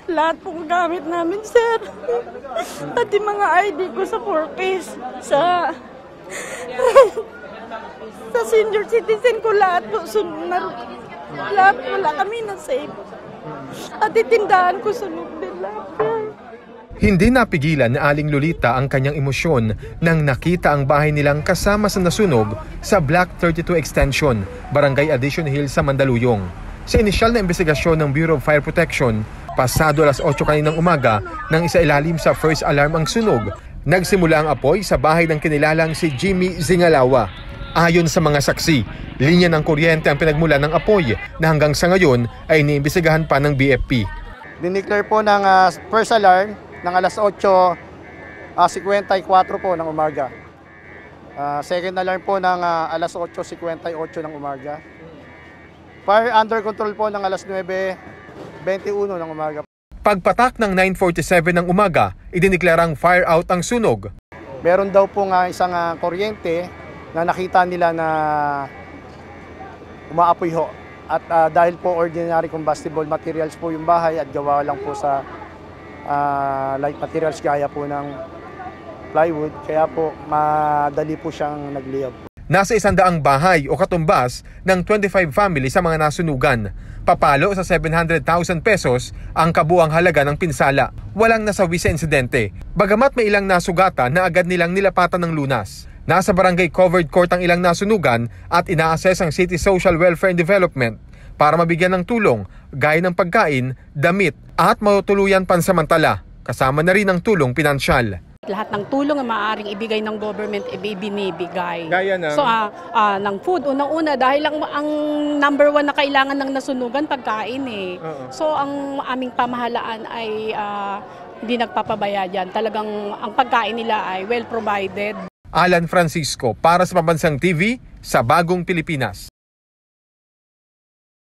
Lahat pong gamit namin, sir. Pati mga ID ko sa Corpus, sa senior citizen ko, lahat po lahat wala kami na safe. At itindahan ko sunog din lahat. Hindi napigilan ni Aling Lolita ang kanyang emosyon nang nakita ang bahay nilang kasama sa nasunog sa Block 32 Extension, Barangay Addition Hill sa Mandaluyong. Sa inisyal na investigasyon ng Bureau of Fire Protection, pasado alas 8 kaninang umaga nang isailalim sa first alarm ang sunog, nagsimula ang apoy sa bahay ng kinilalang si Jimmy Zingalawa. Ayon sa mga saksi, linya ng kuryente ang pinagmulan ng apoy na hanggang sa ngayon ay iniimbestigahan pa ng BFP. Dineclare po ng first alarm ng alas 8:54 po ng umaga. Second alarm po ng alas 8:58 ng umaga. Fire under control po ng alas 9:21 ng umaga. Pagpatak ng 9:47 ng umaga, idineklarang fire out ang sunog. Meron daw po isang kuryente na nakita nila na umaapoy ho. At dahil po ordinary combustible materials po yung bahay at gawa lang po sa light materials gaya po ng plywood, kaya po madali po siyang nagliyab. Nasa 100 bahay o katumbas ng 25 family sa mga nasunugan. Papalo sa 700,000 pesos ang kabuang halaga ng pinsala. Walang nasawi sa insidente. Bagamat may ilang nasugatan na agad nilang nilapatan ng lunas. Nasa barangay covered court ang ilang nasunugan at ina-assess ang City Social Welfare and Development para mabigyan ng tulong gaya ng pagkain, damit at matutuluyan pansamantala. Kasama na rin ang tulong pinansyal. Lahat ng tulong na maaaring ibigay ng government ibinibigay. Gaya ng? So, ng food, unang-una, dahil ang number one na kailangan ng nasunugan, pagkain eh. So, ang aming pamahalaan ay hindi nagpapabaya dyan. Talagang ang pagkain nila ay well provided. Alan Francisco para sa Pambansang TV sa Bagong Pilipinas.